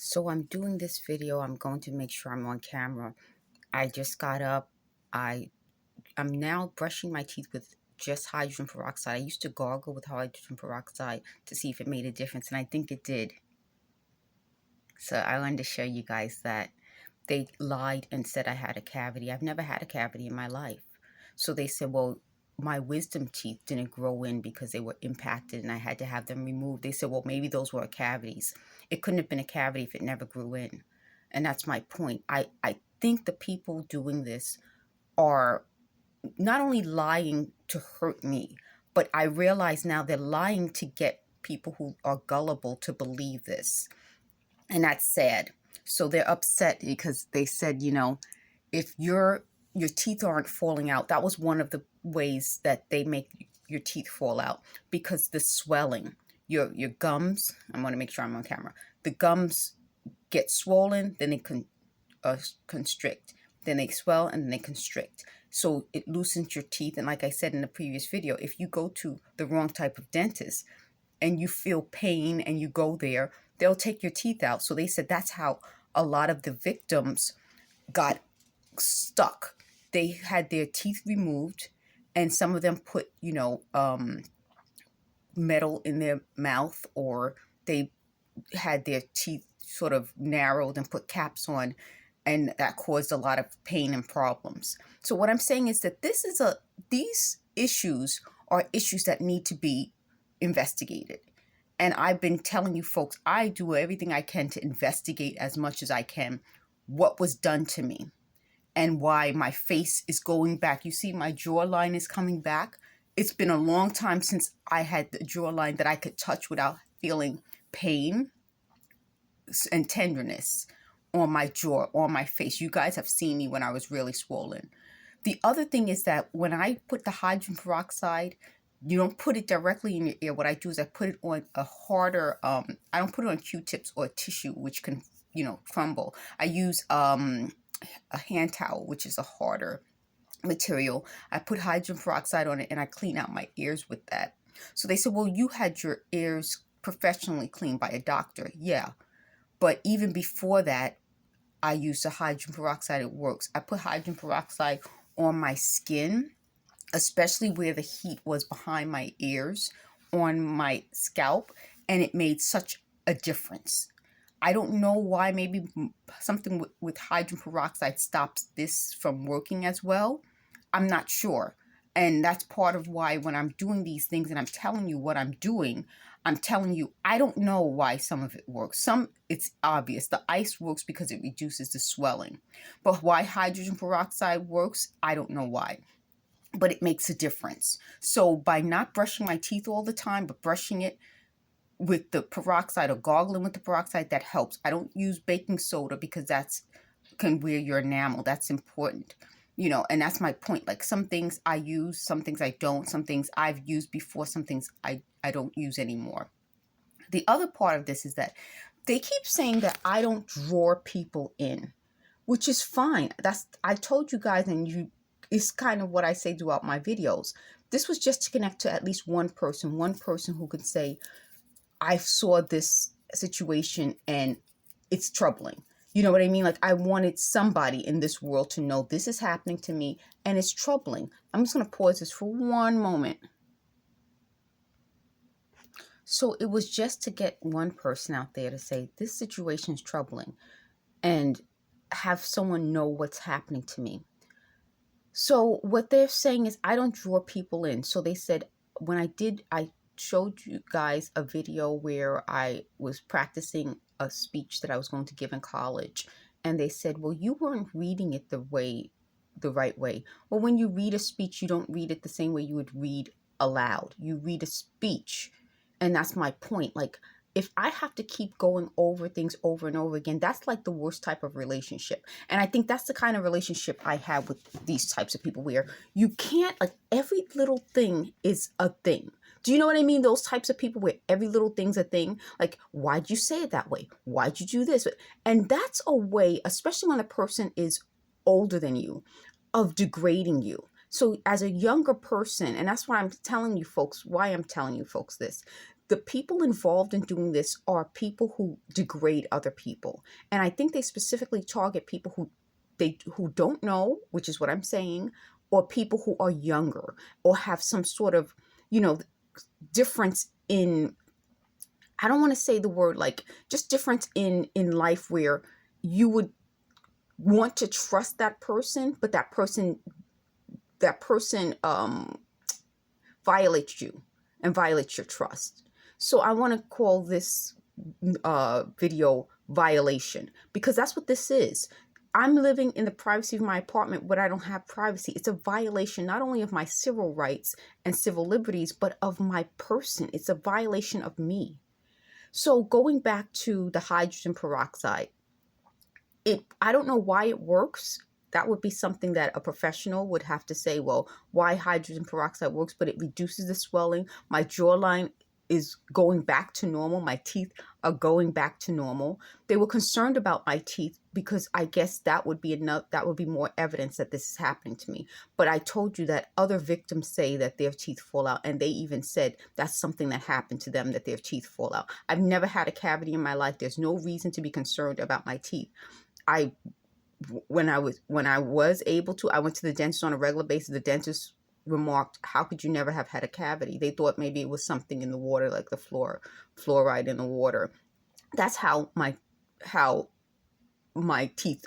So I'm doing this video. I'm going to make sure I'm on camera. I just got up. I'm now brushing my teeth with just hydrogen peroxide. I used to gargle with hydrogen peroxide to see if it made a difference, and I think it did. So I wanted to show you guys that they lied and said I had a cavity. I've never had a cavity in my life. So they said, well, my wisdom teeth didn't grow in because they were impacted and I had to have them removed. They said, well, maybe those were cavities. It couldn't have been a cavity if it never grew in. And that's my point. I think the people doing this are not only lying to hurt me, but I realize now they're lying to get people who are gullible to believe this. And that's sad. So they're upset because they said, if your teeth aren't falling out, that was one of the ways that they make your teeth fall out, because the swelling, your gums, I want to make sure I'm on camera. The gums get swollen, then they constrict, then they swell, and then they constrict. So it loosens your teeth. And like I said in the previous video, if you go to the wrong type of dentist and you feel pain and you go there, they'll take your teeth out. So they said that's how a lot of the victims got stuck. They had their teeth removed, and some of them put, metal in their mouth, or they had their teeth sort of narrowed and put caps on, and that caused a lot of pain and problems. So what I'm saying is that these issues are issues that need to be investigated. And I've been telling you folks, I do everything I can to investigate as much as I can what was done to me and why my face is going back. You see, my jawline is coming back. It's been a long time since I had the jawline that I could touch without feeling pain and tenderness on my jaw, on my face. You guys have seen me when I was really swollen. The other thing is that when I put the hydrogen peroxide, you don't put it directly in your ear. What I do is I put it on a harder, I don't put it on Q-tips or tissue, which can, crumble. I use a hand towel, which is a harder material. I put hydrogen peroxide on it and I clean out my ears with that. So they said, well, you had your ears professionally cleaned by a doctor. Yeah. But even before that, I use the hydrogen peroxide. It works. I put hydrogen peroxide on my skin, especially where the heat was behind my ears, on my scalp, and it made such a difference. I don't know why. Maybe something with hydrogen peroxide stops this from working as well. I'm not sure. And that's part of why when I'm doing these things and I'm telling you what I'm doing, I'm telling you, I don't know why some of it works. Some, it's obvious. The ice works because it reduces the swelling. But why hydrogen peroxide works, I don't know why. But it makes a difference. So by not brushing my teeth all the time, but brushing it with the peroxide or gargling with the peroxide, that helps. I don't use baking soda because that's can wear your enamel. That's important. And that's my point. Like, some things I use, some things I don't, some things I've used before, some things I don't use anymore. The other part of this is that they keep saying that I don't draw people in, which is fine. I told you guys, and it's kind of what I say throughout my videos. This was just to connect to at least one person who could say, I saw this situation and it's troubling. You know what I mean? Like, I wanted somebody in this world to know this is happening to me and it's troubling. I'm just going to pause this for one moment. So it was just to get one person out there to say, this situation is troubling, and have someone know what's happening to me. So what they're saying is I don't draw people in. So they said, when I showed you guys a video where I was practicing a speech that I was going to give in college. And they said, well, you weren't reading it the right way. Well, when you read a speech, you don't read it the same way you would read aloud. You read a speech. And that's my point. Like, if I have to keep going over things over and over again, that's like the worst type of relationship. And I think that's the kind of relationship I have with these types of people, where you can't, like, every little thing is a thing. Do you know what I mean? Those types of people where every little thing's a thing. Like, why'd you say it that way? Why'd you do this? And that's a way, especially when a person is older than you, of degrading you. So as a younger person, and that's why I'm telling you folks, why I'm telling you folks this, the people involved in doing this are people who degrade other people. And I think they specifically target people who don't know, which is what I'm saying, or people who are younger or have some sort of, you know, difference in, I don't want to say the word, like, just difference in life where you would want to trust that person, but that person violates you and violates your trust. So I want to call this video violation, because that's what this is. I'm living in the privacy of my apartment, but I don't have privacy. It's a violation not only of my civil rights and civil liberties, but of my person. It's a violation of me. So going back to the hydrogen peroxide, I don't know why it works. That would be something that a professional would have to say, well, why hydrogen peroxide works, but it reduces the swelling. My jawline is going back to normal. My teeth are going back to normal. They were concerned about my teeth because I guess that would be enough. That would be more evidence that this is happening to me. But I told you that other victims say that their teeth fall out, and they even said that's something that happened to them, that their teeth fall out. I've never had a cavity in my life. There's no reason to be concerned about my teeth. When I was able to, I went to the dentist on a regular basis. The dentist remarked, how could you never have had a cavity? They thought maybe it was something in the water, like the fluoride in the water. That's how my teeth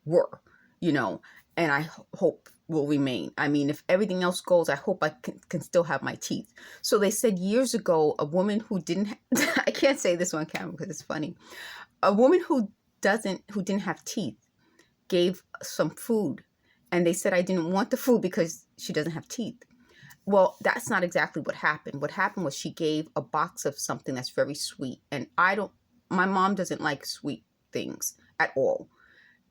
were, and I hope will remain. I mean, if everything else goes, I hope I can still have my teeth. So they said years ago, a woman who didn't, I can't say this on camera because it's funny. A woman who didn't have teeth gave some food, and they said I didn't want the food because she doesn't have teeth. Well, that's not exactly what happened. What happened was she gave a box of something that's very sweet, and my mom doesn't like sweet things at all.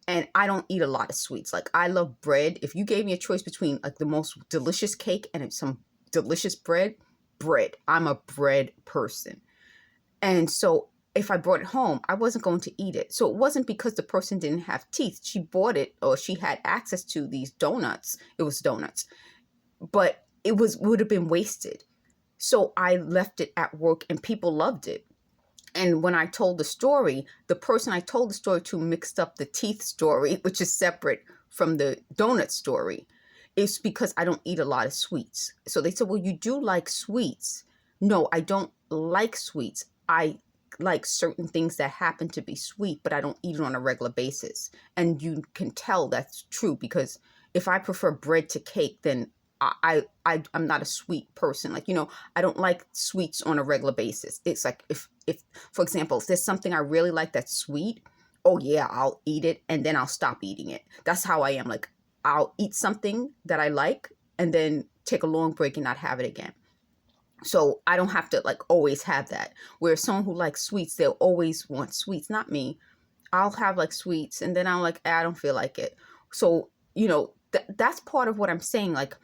And I don't eat a lot of sweets. Like, I love bread. If you gave me a choice between like the most delicious cake and some delicious bread, I'm a bread person. And so if I brought it home, I wasn't going to eat it. So it wasn't because the person didn't have teeth. She bought it, or she had access to these donuts. It was donuts, but would have been wasted. So I left it at work, and people loved it. And when I told the story, the person I told the story to mixed up the teeth story, which is separate from the donut story. It's because I don't eat a lot of sweets. So they said, well, you do like sweets. No, I don't like sweets. I like certain things that happen to be sweet, but I don't eat it on a regular basis. And you can tell that's true, because if I prefer bread to cake, then I'm not a sweet person. Like, I don't like sweets on a regular basis. It's like if for example, if there's something I really like that's sweet, oh yeah, I'll eat it and then I'll stop eating it. That's how I am. Like, I'll eat something that I like and then take a long break and not have it again. So I don't have to like always have that. Whereas someone who likes sweets, they'll always want sweets. Not me. I'll have like sweets and then I'm like, I don't feel like it. So, that's part of what I'm saying. Like,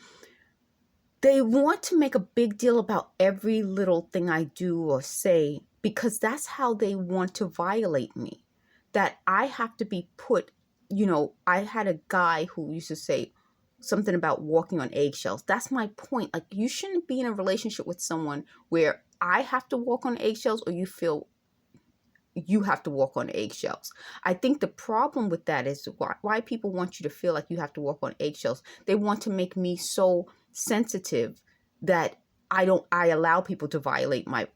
they want to make a big deal about every little thing I do or say, because that's how they want to violate me. That I have to be put, I had a guy who used to say something about walking on eggshells. That's my point. Like, you shouldn't be in a relationship with someone where I have to walk on eggshells, or you feel you have to walk on eggshells. I think the problem with that is why people want you to feel like you have to walk on eggshells. They want to make me so sensitive that I allow people to violate my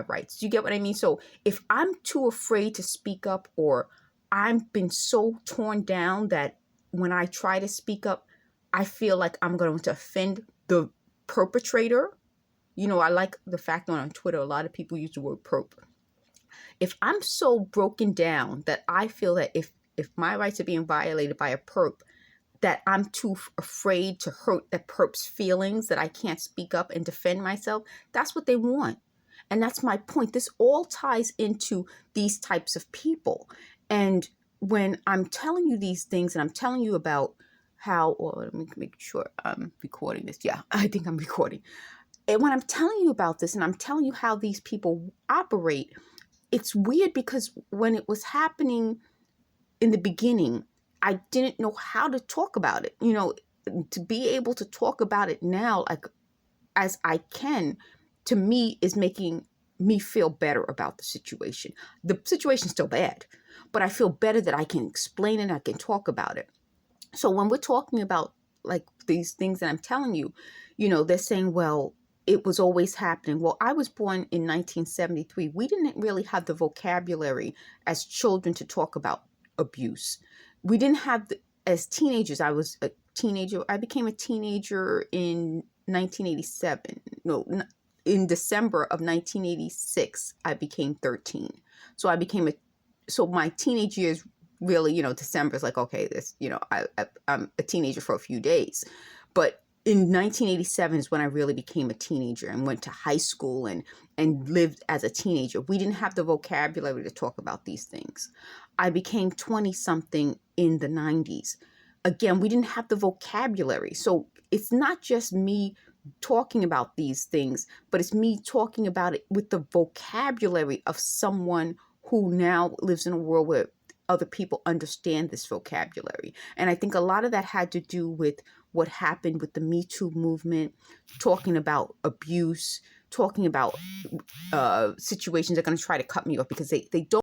rights. Do you get what I mean? So if I'm too afraid to speak up, or I've been so torn down that when I try to speak up, I feel like I'm going to offend the perpetrator. I like the fact that on Twitter, a lot of people use the word perp. If I'm so broken down that I feel that if my rights are being violated by a perp, that I'm too afraid to hurt that perp's feelings, that I can't speak up and defend myself, that's what they want. And that's my point. This all ties into these types of people. And when I'm telling you these things, and I'm telling you about how, let me make sure I'm recording this. Yeah, I think I'm recording. And when I'm telling you about this, and I'm telling you how these people operate, it's weird, because when it was happening in the beginning, I didn't know how to talk about it. To be able to talk about it now, like as I can, to me is making me feel better about the situation. The situation's still bad, but I feel better that I can explain it, I can talk about it. So when we're talking about like these things that I'm telling you, they're saying, well, it was always happening. Well, I was born in 1973. We didn't really have the vocabulary as children to talk about abuse. We didn't have as teenagers. I was a teenager. I became a teenager in 1987. No, in December of 1986, I became 13. So so my teenage years really, December is like, okay, I'm a teenager for a few days. But in 1987 is when I really became a teenager and went to high school and lived as a teenager. We didn't have the vocabulary to talk about these things. I became 20 something in the 90s. Again, we didn't have the vocabulary. So it's not just me talking about these things, but it's me talking about it with the vocabulary of someone who now lives in a world where other people understand this vocabulary. And I think a lot of that had to do with what happened with the Me Too movement, talking about abuse, talking about situations. They're going to try to cut me off because they don't